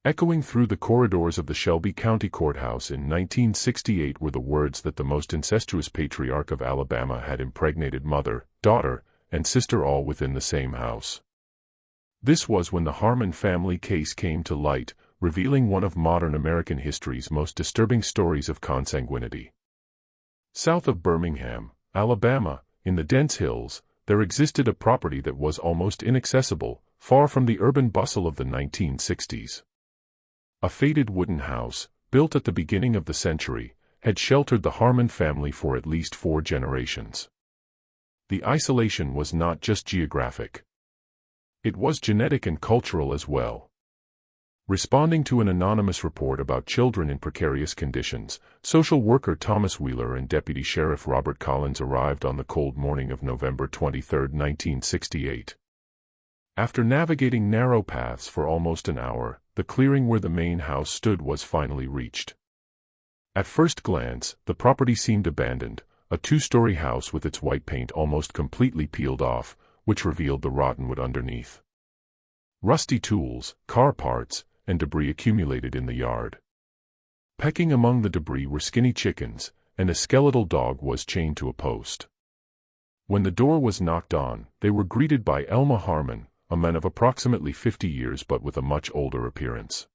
Echoing through the corridors of the Shelby County Courthouse in 1968 were the words that the most incestuous patriarch of Alabama had impregnated mother, daughter, and sister all within the same house. This was when the Harmon family case came to light, revealing one of modern American history's most disturbing stories of consanguinity. South of Birmingham, Alabama, in the dense hills, there existed a property that was almost inaccessible, far from the urban bustle of the 1960s. A faded wooden house, built at the beginning of the century, had sheltered the Harmon family for at least 4 generations. The isolation was not just geographic. It was genetic and cultural as well. Responding to an anonymous report about children in precarious conditions, social worker Thomas Wheeler and Deputy Sheriff Robert Collins arrived on the cold morning of November 23, 1968. After navigating narrow paths for almost an hour, the clearing where the main house stood was finally reached. At first glance, the property seemed abandoned, a 2-story house with its white paint almost completely peeled off, which revealed the rotten wood underneath. Rusty tools, car parts, and debris accumulated in the yard. Pecking among the debris were skinny chickens, and a skeletal dog was chained to a post. When the door was knocked on, they were greeted by Elmer Harmon, a man of approximately 50 years but with a much older appearance.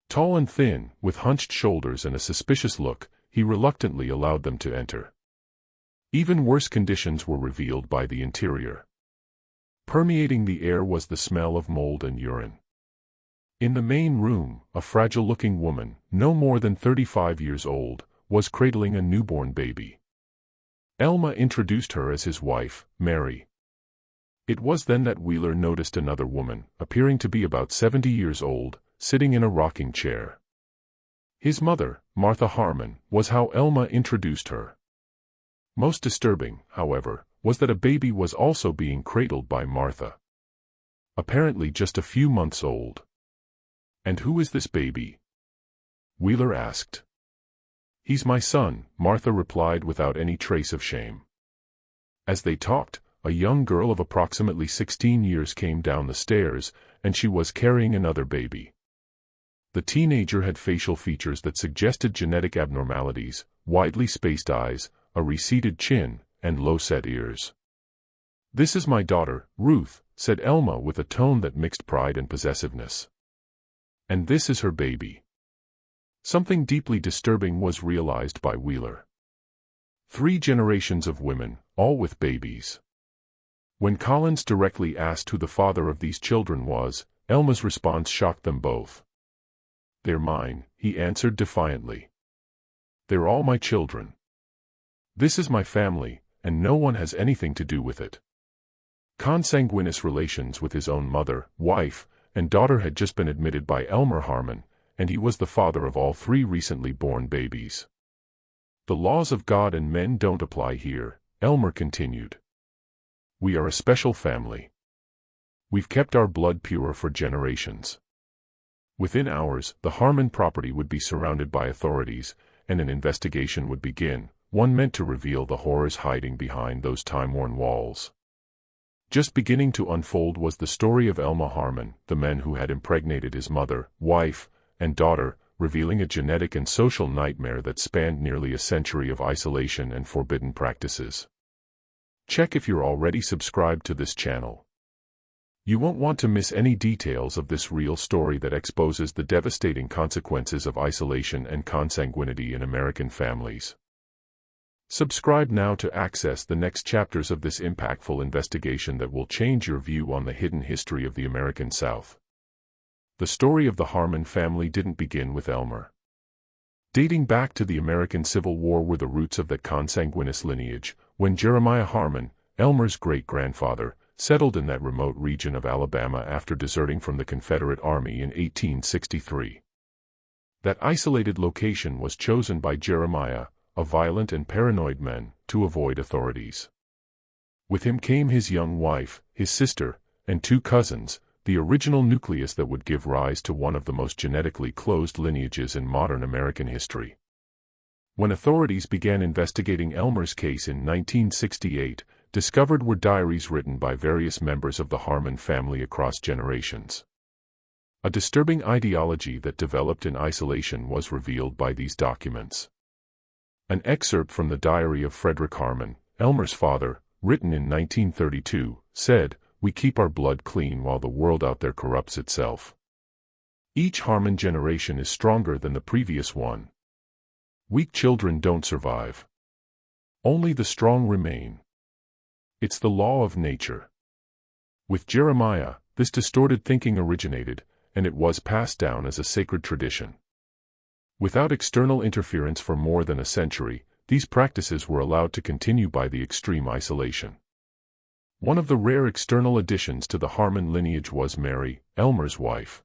Tall and thin, with hunched shoulders and a suspicious look, he reluctantly allowed them to enter. Even worse conditions were revealed by the interior. Permeating the air was the smell of mold and urine. In the main room, a fragile-looking woman, no more than 35 years old, was cradling a newborn baby. Elma introduced her as his wife, Mary. It was then that Wheeler noticed another woman, appearing to be about 70 years old, sitting in a rocking chair. His mother, Martha Harmon, was how Elma introduced her. Most disturbing, however, was that a baby was also being cradled by Martha. Apparently just a few months old. "And who is this baby?" Wheeler asked. "He's my son," Martha replied without any trace of shame. As they talked, a young girl of approximately 16 years came down the stairs, and she was carrying another baby. The teenager had facial features that suggested genetic abnormalities, widely spaced eyes, a receded chin, and low-set ears. "This is my daughter, Ruth," said Elma with a tone that mixed pride and possessiveness. "And this is her baby." Something deeply disturbing was realized by Wheeler. 3 generations of women, all with babies. When Collins directly asked who the father of these children was, Elma's response shocked them both. "They're mine," he answered defiantly. "They're all my children. This is my family, and no one has anything to do with it." Consanguineous relations with his own mother, wife, and daughter had just been admitted by Elmer Harmon, and he was the father of all 3 recently born babies. "The laws of God and men don't apply here," Elmer continued. "We are a special family. We've kept our blood pure for generations." Within hours, the Harmon property would be surrounded by authorities, and an investigation would begin, one meant to reveal the horrors hiding behind those time-worn walls. Just beginning to unfold was the story of Elmer Harmon, the man who had impregnated his mother, wife, and daughter, revealing a genetic and social nightmare that spanned nearly a century of isolation and forbidden practices. Check if you're already subscribed to this channel. You won't want to miss any details of this real story that exposes the devastating consequences of isolation and consanguinity in American families. Subscribe now to access the next chapters of this impactful investigation that will change your view on the hidden history of the American South. The story of the Harmon family didn't begin with Elmer. Dating back to the American Civil War were the roots of that consanguineous lineage, when Jeremiah Harmon, Elmer's great-grandfather, settled in that remote region of Alabama after deserting from the Confederate Army in 1863. That isolated location was chosen by Jeremiah, a violent and paranoid man, to avoid authorities. With him came his young wife, his sister, and 2 cousins, the original nucleus that would give rise to one of the most genetically closed lineages in modern American history. When authorities began investigating Elmer's case in 1968, discovered were diaries written by various members of the Harmon family across generations. A disturbing ideology that developed in isolation was revealed by these documents. An excerpt from the diary of Frederick Harmon, Elmer's father, written in 1932, said, "We keep our blood clean while the world out there corrupts itself. Each Harmon generation is stronger than the previous one. Weak children don't survive. Only the strong remain. It's the law of nature." With Jeremiah, this distorted thinking originated, and it was passed down as a sacred tradition. Without external interference for more than a century, these practices were allowed to continue by the extreme isolation. One of the rare external additions to the Harmon lineage was Mary, Elmer's wife.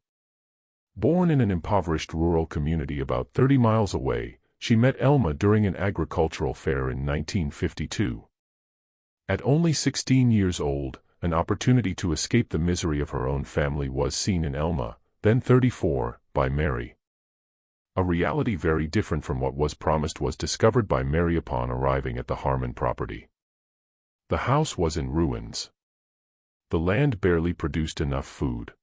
Born in an impoverished rural community about 30 miles away, she met Elma during an agricultural fair in 1952. At only 16 years old, an opportunity to escape the misery of her own family was seen in Elma, then 34, by Mary. A reality very different from what was promised was discovered by Mary upon arriving at the Harmon property. The house was in ruins. The land barely produced enough food.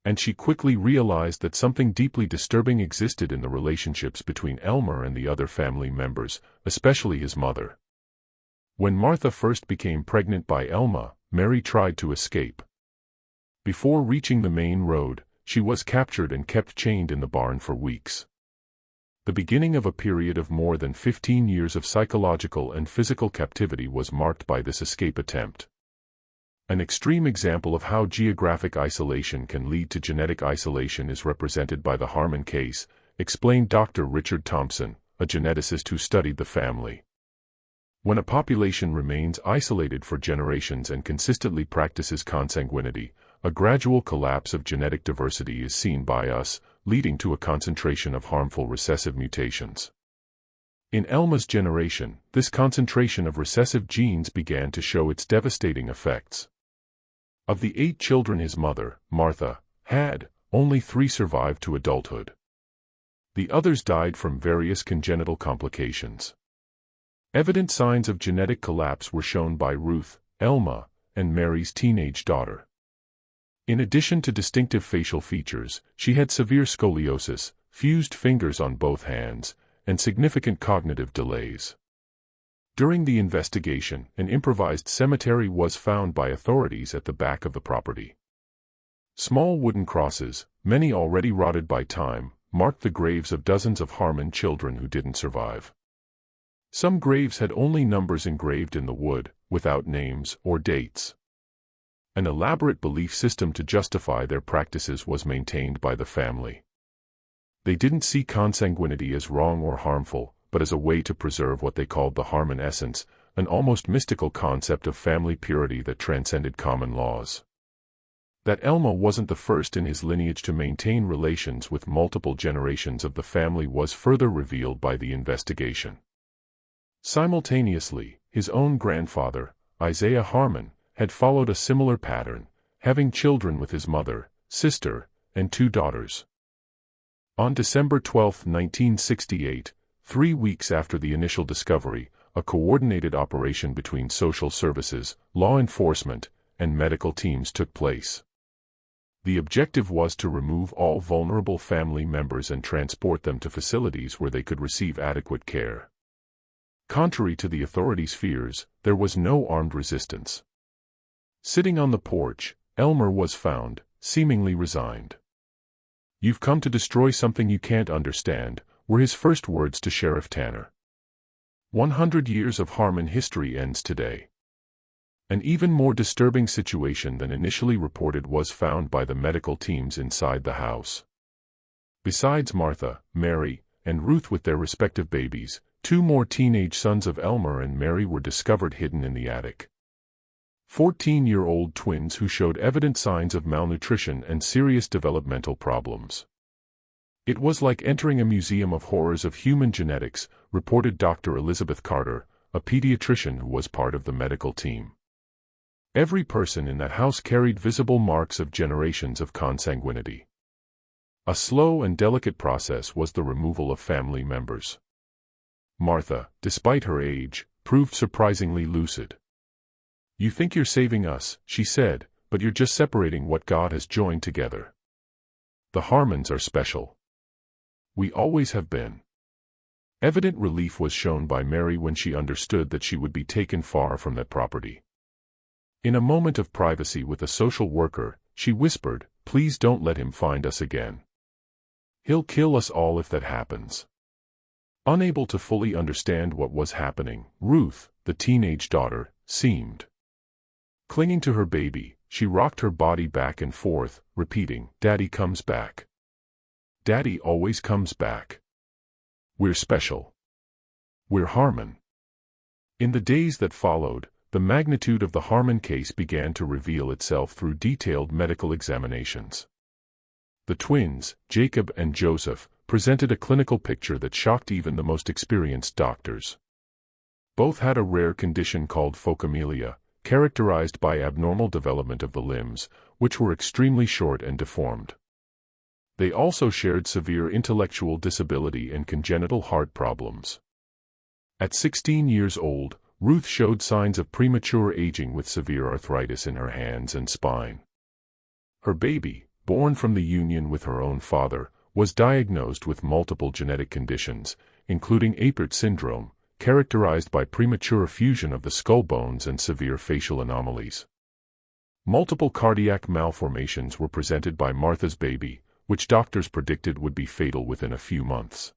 And she quickly realized that something deeply disturbing existed in the relationships between Elmer and the other family members, especially his mother. When Martha first became pregnant by Elma, Mary tried to escape. Before reaching the main road, she was captured and kept chained in the barn for weeks. The beginning of a period of more than 15 years of psychological and physical captivity was marked by this escape attempt. An extreme example of how geographic isolation can lead to genetic isolation is represented by the Harmon case, explained Dr. Richard Thompson, a geneticist who studied the family. When a population remains isolated for generations and consistently practices consanguinity, a gradual collapse of genetic diversity is seen by us, leading to a concentration of harmful recessive mutations. In Elma's generation, this concentration of recessive genes began to show its devastating effects. Of the 8 children his mother, Martha, had, only 3 survived to adulthood. The others died from various congenital complications. Evident signs of genetic collapse were shown by Ruth, Elma, and Mary's teenage daughter. In addition to distinctive facial features, she had severe scoliosis, fused fingers on both hands, and significant cognitive delays. During the investigation, an improvised cemetery was found by authorities at the back of the property. Small wooden crosses, many already rotted by time, marked the graves of dozens of Harmon children who didn't survive. Some graves had only numbers engraved in the wood, without names or dates. An elaborate belief system to justify their practices was maintained by the family. They didn't see consanguinity as wrong or harmful, but as a way to preserve what they called the Harmon essence, an almost mystical concept of family purity that transcended common laws. That Elma wasn't the first in his lineage to maintain relations with multiple generations of the family was further revealed by the investigation. Simultaneously, his own grandfather, Isaiah Harmon, had followed a similar pattern, having children with his mother, sister, and 2 daughters. On December 12, 1968, 3 weeks after the initial discovery, a coordinated operation between social services, law enforcement, and medical teams took place. The objective was to remove all vulnerable family members and transport them to facilities where they could receive adequate care. Contrary to the authorities' fears, there was no armed resistance. Sitting on the porch, Elmer was found, seemingly resigned. "You've come to destroy something you can't understand," were his first words to Sheriff Tanner. 100 years of Harmon history ends today. An even more disturbing situation than initially reported was found by the medical teams inside the house. Besides Martha, Mary, and Ruth with their respective babies, 2 more teenage sons of Elmer and Mary were discovered hidden in the attic. 14-year-old twins who showed evident signs of malnutrition and serious developmental problems. "It was like entering a museum of horrors of human genetics," reported Dr. Elizabeth Carter, a pediatrician who was part of the medical team. Every person in that house carried visible marks of generations of consanguinity. A slow and delicate process was the removal of family members. Martha, despite her age, proved surprisingly lucid. "You think you're saving us," she said, "but you're just separating what God has joined together." The Harmons are special. We always have been. Evident relief was shown by Mary when she understood that she would be taken far from that property. In a moment of privacy with a social worker, she whispered, "Please don't let him find us again. He'll kill us all if that happens." Unable to fully understand what was happening, Ruth, the teenage daughter, seemed. Clinging to her baby, she rocked her body back and forth, repeating, "Daddy comes back. Daddy always comes back. We're special. We're Harmon." In the days that followed, the magnitude of the Harmon case began to reveal itself through detailed medical examinations. The twins, Jacob and Joseph, presented a clinical picture that shocked even the most experienced doctors. Both had a rare condition called phocomelia, characterized by abnormal development of the limbs, which were extremely short and deformed. They also shared severe intellectual disability and congenital heart problems. At 16 years old, Ruth showed signs of premature aging with severe arthritis in her hands and spine. Her baby, born from the union with her own father, was diagnosed with multiple genetic conditions, including Apert syndrome, characterized by premature fusion of the skull bones and severe facial anomalies. Multiple cardiac malformations were presented by Martha's baby, which doctors predicted would be fatal within a few months.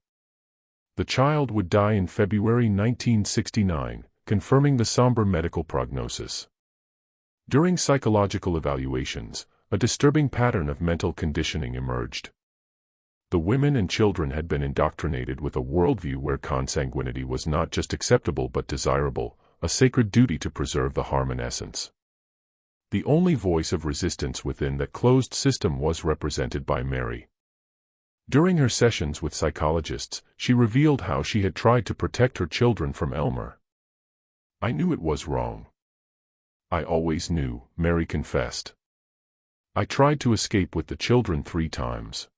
The child would die in February 1969, confirming the somber medical prognosis. During psychological evaluations, a disturbing pattern of mental conditioning emerged. The women and children had been indoctrinated with a worldview where consanguinity was not just acceptable but desirable, a sacred duty to preserve the Harmon essence. The only voice of resistance within that closed system was represented by Mary. During her sessions with psychologists, she revealed how she had tried to protect her children from Elmer. "I knew it was wrong. I always knew," Mary confessed. "I tried to escape with the children 3 times.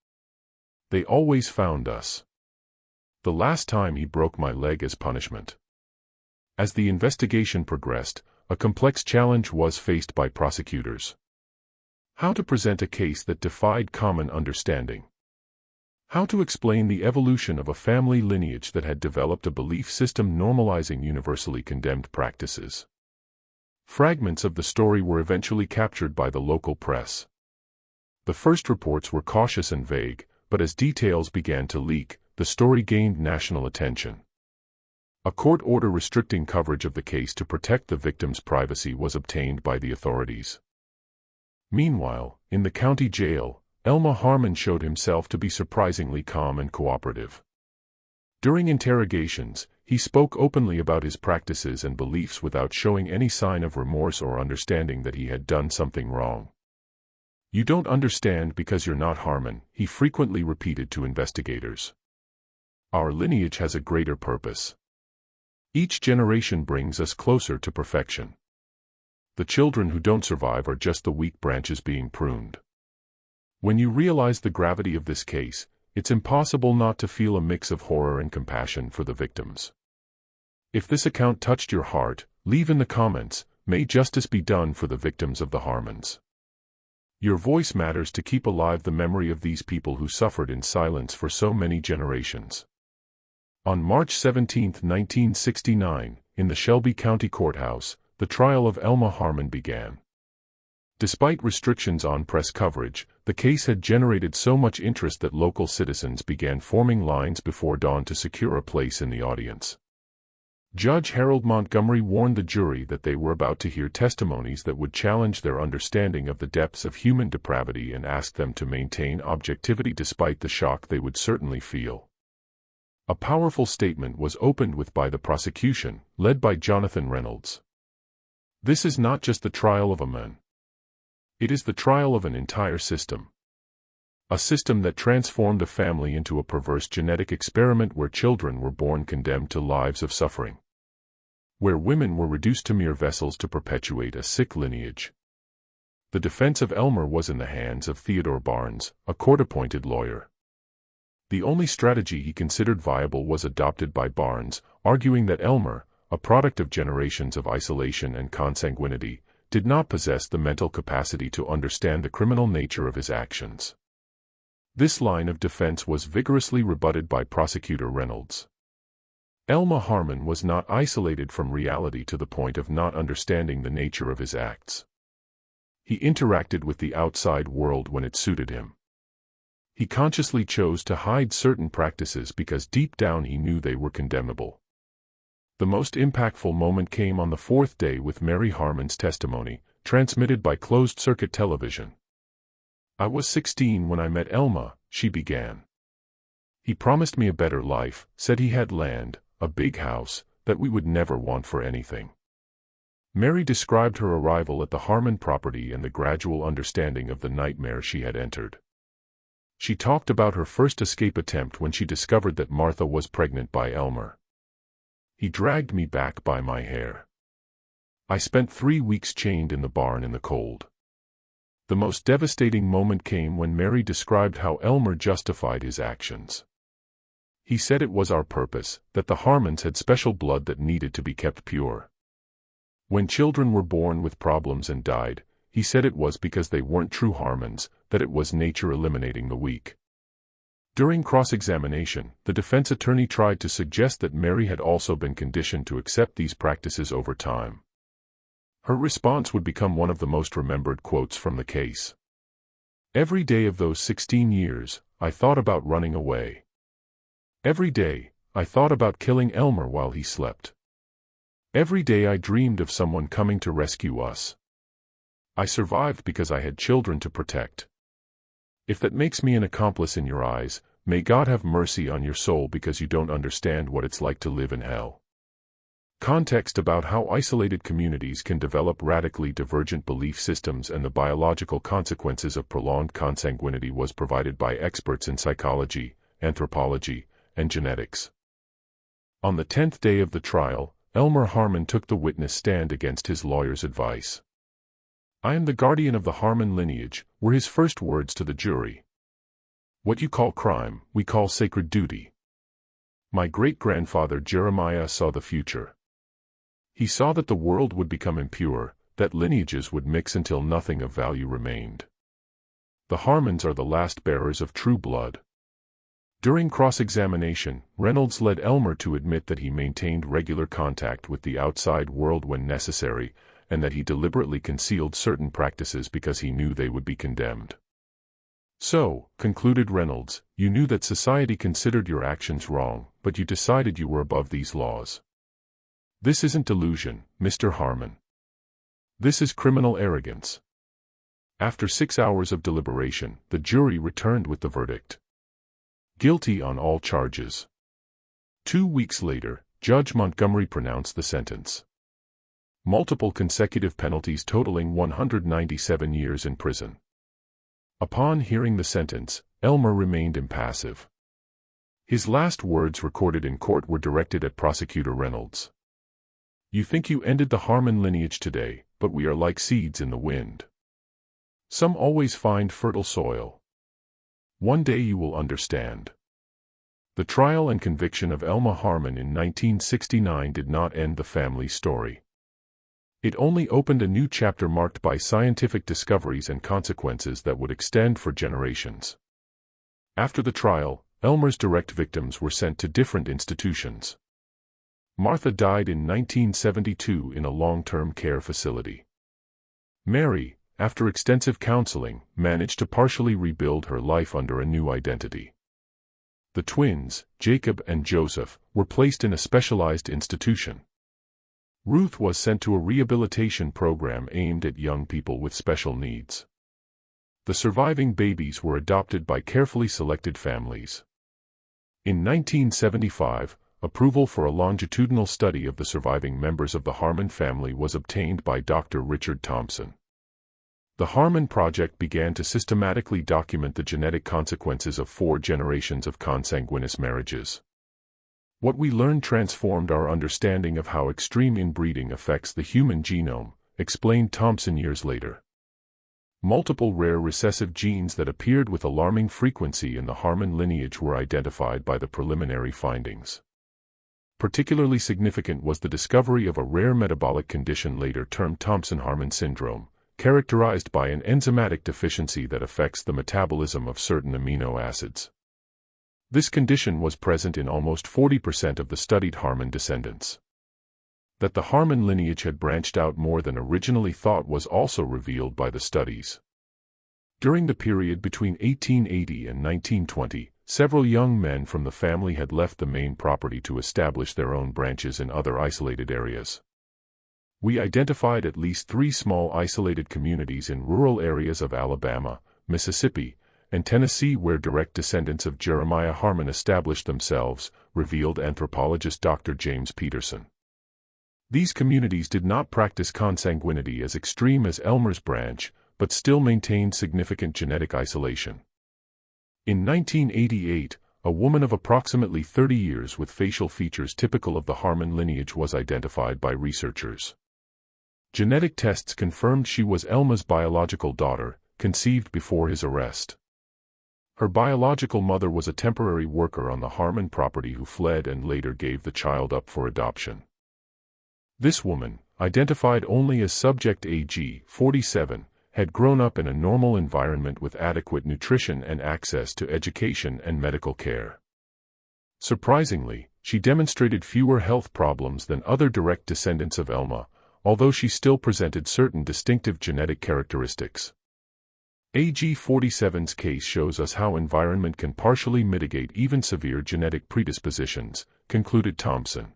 They always found us. The last time he broke my leg as punishment." As the investigation progressed, a complex challenge was faced by prosecutors. How to present a case that defied common understanding. How to explain the evolution of a family lineage that had developed a belief system normalizing universally condemned practices. Fragments of the story were eventually captured by the local press. The first reports were cautious and vague, but as details began to leak, the story gained national attention. A court order restricting coverage of the case to protect the victim's privacy was obtained by the authorities. Meanwhile, in the county jail, Elmer Harmon showed himself to be surprisingly calm and cooperative. During interrogations, he spoke openly about his practices and beliefs without showing any sign of remorse or understanding that he had done something wrong. "You don't understand because you're not Harmon," he frequently repeated to investigators. "Our lineage has a greater purpose. Each generation brings us closer to perfection. The children who don't survive are just the weak branches being pruned." When you realize the gravity of this case, it's impossible not to feel a mix of horror and compassion for the victims. If this account touched your heart, leave in the comments, "May justice be done for the victims of the Harmons." Your voice matters to keep alive the memory of these people who suffered in silence for so many generations. On March 17, 1969, in the Shelby County Courthouse, the trial of Elmer Harmon began. Despite restrictions on press coverage, the case had generated so much interest that local citizens began forming lines before dawn to secure a place in the audience. Judge Harold Montgomery warned the jury that they were about to hear testimonies that would challenge their understanding of the depths of human depravity and asked them to maintain objectivity despite the shock they would certainly feel. A powerful statement was opened with by the prosecution, led by Jonathan Reynolds. "This is not just the trial of a man. It is the trial of an entire system. A system that transformed a family into a perverse genetic experiment where children were born condemned to lives of suffering. Where women were reduced to mere vessels to perpetuate a sick lineage." The defense of Elmer was in the hands of Theodore Barnes, a court-appointed lawyer. The only strategy he considered viable was adopted by Barnes, arguing that Elmer, a product of generations of isolation and consanguinity, did not possess the mental capacity to understand the criminal nature of his actions. This line of defense was vigorously rebutted by Prosecutor Reynolds. Elmer Harmon was not isolated from reality to the point of not understanding the nature of his acts. He interacted with the outside world when it suited him. He consciously chose to hide certain practices because deep down he knew they were condemnable. The most impactful moment came on the fourth day with Mary Harmon's testimony, transmitted by closed-circuit television. "I was 16 when I met Elma," she began. "He promised me a better life, said he had land, a big house, that we would never want for anything." Mary described her arrival at the Harmon property and the gradual understanding of the nightmare she had entered. She talked about her first escape attempt when she discovered that Martha was pregnant by Elmer. "He dragged me back by my hair. I spent 3 weeks chained in the barn in the cold." The most devastating moment came when Mary described how Elmer justified his actions. "He said it was our purpose, that the Harmons had special blood that needed to be kept pure. When children were born with problems and died, he said it was because they weren't true Harmons, that it was nature eliminating the weak." During cross-examination, the defense attorney tried to suggest that Mary had also been conditioned to accept these practices over time. Her response would become one of the most remembered quotes from the case. "Every day of those 16 years, I thought about running away. Every day, I thought about killing Elmer while he slept. Every day I dreamed of someone coming to rescue us. I survived because I had children to protect. If that makes me an accomplice in your eyes, may God have mercy on your soul because you don't understand what it's like to live in hell." Context about how isolated communities can develop radically divergent belief systems and the biological consequences of prolonged consanguinity was provided by experts in psychology, anthropology, and genetics. On the 10th day of the trial, Elmer Harmon took the witness stand against his lawyer's advice. "I am the guardian of the Harmon lineage," were his first words to the jury. "What you call crime, we call sacred duty. My great-grandfather Jeremiah saw the future. He saw that the world would become impure, that lineages would mix until nothing of value remained. The Harmons are the last bearers of true blood." During cross-examination, Reynolds led Elmer to admit that he maintained regular contact with the outside world when necessary, and that he deliberately concealed certain practices because he knew they would be condemned. "So," concluded Reynolds, "you knew that society considered your actions wrong, but you decided you were above these laws. This isn't delusion, Mr. Harmon. This is criminal arrogance." After 6 hours of deliberation, the jury returned with the verdict: guilty on all charges. 2 weeks later, Judge Montgomery pronounced the sentence. Multiple consecutive penalties totaling 197 years in prison. Upon hearing the sentence, Elmer remained impassive. His last words recorded in court were directed at Prosecutor Reynolds. "You think you ended the Harmon lineage today, but we are like seeds in the wind. Some always find fertile soil. One day you will understand." The trial and conviction of Elma Harmon in 1969 did not end the family's story. It only opened a new chapter marked by scientific discoveries and consequences that would extend for generations. After the trial, Elmer's direct victims were sent to different institutions. Martha died in 1972 in a long-term care facility. Mary, after extensive counseling, managed to partially rebuild her life under a new identity. The twins, Jacob and Joseph, were placed in a specialized institution. Ruth was sent to a rehabilitation program aimed at young people with special needs. The surviving babies were adopted by carefully selected families. In 1975, approval for a longitudinal study of the surviving members of the Harmon family was obtained by Dr. Richard Thompson. The Harmon Project began to systematically document the genetic consequences of 4 generations of consanguineous marriages. What we learned transformed our understanding of how extreme inbreeding affects the human genome, explained Thompson years later. Multiple rare recessive genes that appeared with alarming frequency in the Harmon lineage were identified by the preliminary findings. Particularly significant was the discovery of a rare metabolic condition later termed Thompson-Harmon syndrome, characterized by an enzymatic deficiency that affects the metabolism of certain amino acids. This condition was present in almost 40% of the studied Harmon descendants. That the Harmon lineage had branched out more than originally thought was also revealed by the studies. During the period between 1880 and 1920, several young men from the family had left the main property to establish their own branches in other isolated areas. We identified at least 3 small isolated communities in rural areas of Alabama, Mississippi, and Tennessee where direct descendants of Jeremiah Harmon established themselves, revealed anthropologist Dr. James Peterson. These communities did not practice consanguinity as extreme as Elmer's branch, but still maintained significant genetic isolation. In 1988, a woman of approximately 30 years with facial features typical of the Harmon lineage was identified by researchers. Genetic tests confirmed she was Elmer's biological daughter, conceived before his arrest. Her biological mother was a temporary worker on the Harmon property who fled and later gave the child up for adoption. This woman, identified only as subject AG 47, had grown up in a normal environment with adequate nutrition and access to education and medical care. Surprisingly, she demonstrated fewer health problems than other direct descendants of Elma, although she still presented certain distinctive genetic characteristics. AG47's case shows us how environment can partially mitigate even severe genetic predispositions, concluded Thompson.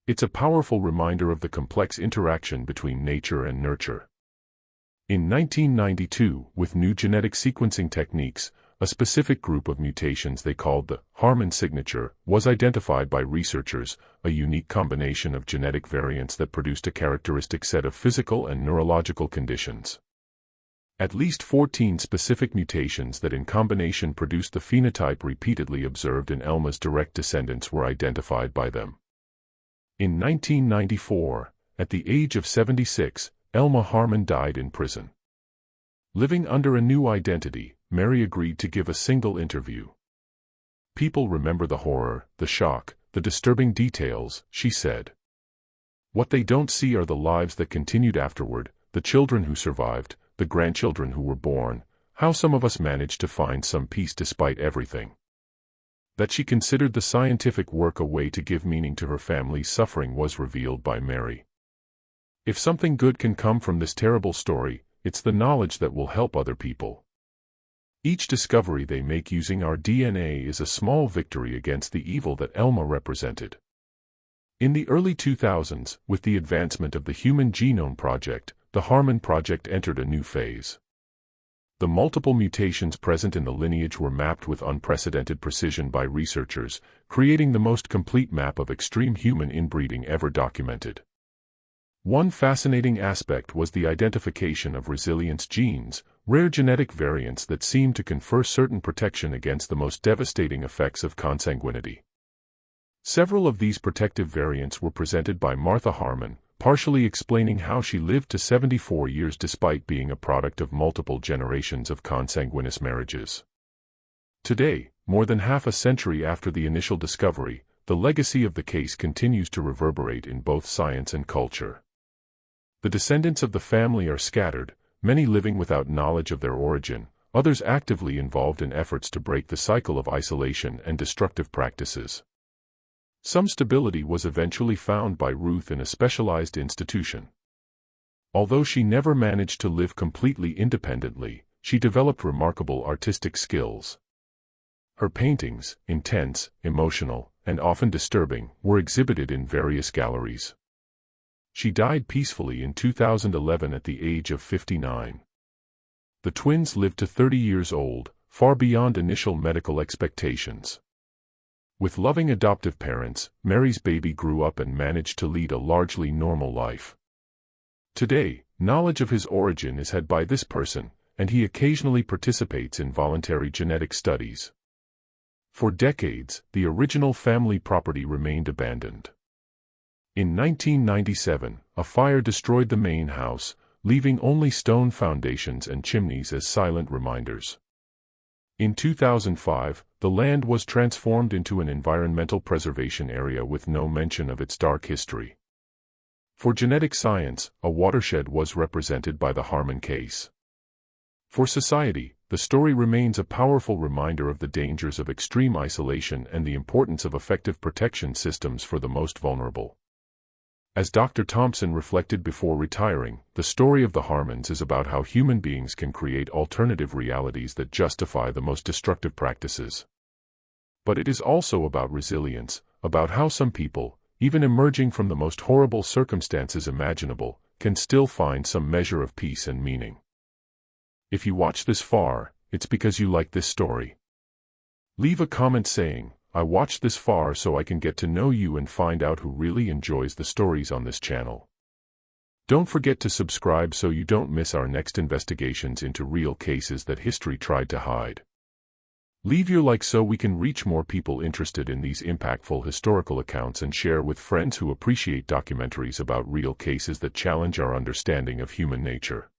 It's a powerful reminder of the complex interaction between nature and nurture. In 1992, with new genetic sequencing techniques, a specific group of mutations they called the Harmon signature was identified by researchers, a unique combination of genetic variants that produced a characteristic set of physical and neurological conditions. At least 14 specific mutations that in combination produced the phenotype repeatedly observed in Elma's direct descendants were identified by them. In 1994, at the age of 76, Elma Harmon died in prison. Living under a new identity, Mary agreed to give a single interview. "People remember the horror, the shock, the disturbing details," she said. "What they don't see are the lives that continued afterward, the children who survived, the grandchildren who were born, how some of us managed to find some peace despite everything." That she considered the scientific work a way to give meaning to her family's suffering was revealed by Mary. "If something good can come from this terrible story, it's the knowledge that will help other people. Each discovery they make using our DNA is a small victory against the evil that Elma represented." In the early 2000s, with the advancement of the Human Genome Project, the Harmon Project entered a new phase. The multiple mutations present in the lineage were mapped with unprecedented precision by researchers, creating the most complete map of extreme human inbreeding ever documented. One fascinating aspect was the identification of resilience genes, rare genetic variants that seem to confer certain protection against the most devastating effects of consanguinity. Several of these protective variants were presented by Martha Harmon, partially explaining how she lived to 74 years despite being a product of multiple generations of consanguineous marriages. Today, more than half a century after the initial discovery, the legacy of the case continues to reverberate in both science and culture. The descendants of the family are scattered, many living without knowledge of their origin, others actively involved in efforts to break the cycle of isolation and destructive practices. Some stability was eventually found by Ruth in a specialized institution. Although she never managed to live completely independently, she developed remarkable artistic skills. Her paintings, intense, emotional, and often disturbing, were exhibited in various galleries. She died peacefully in 2011 at the age of 59. The twins lived to 30 years old, far beyond initial medical expectations. With loving adoptive parents, Mary's baby grew up and managed to lead a largely normal life. Today, knowledge of his origin is had by this person, and he occasionally participates in voluntary genetic studies. For decades, the original family property remained abandoned. In 1997, a fire destroyed the main house, leaving only stone foundations and chimneys as silent reminders. In 2005, the land was transformed into an environmental preservation area with no mention of its dark history. For genetic science, a watershed was represented by the Harmon case. For society, the story remains a powerful reminder of the dangers of extreme isolation and the importance of effective protection systems for the most vulnerable. As Dr. Thompson reflected before retiring, the story of the Harmons is about how human beings can create alternative realities that justify the most destructive practices. But it is also about resilience, about how some people, even emerging from the most horrible circumstances imaginable, can still find some measure of peace and meaning. If you watch this far, it's because you like this story. Leave a comment saying, "I watched this far so I can get to know you and find out who really enjoys the stories on this channel." Don't forget to subscribe so you don't miss our next investigations into real cases that history tried to hide. Leave your like so we can reach more people interested in these impactful historical accounts and share with friends who appreciate documentaries about real cases that challenge our understanding of human nature.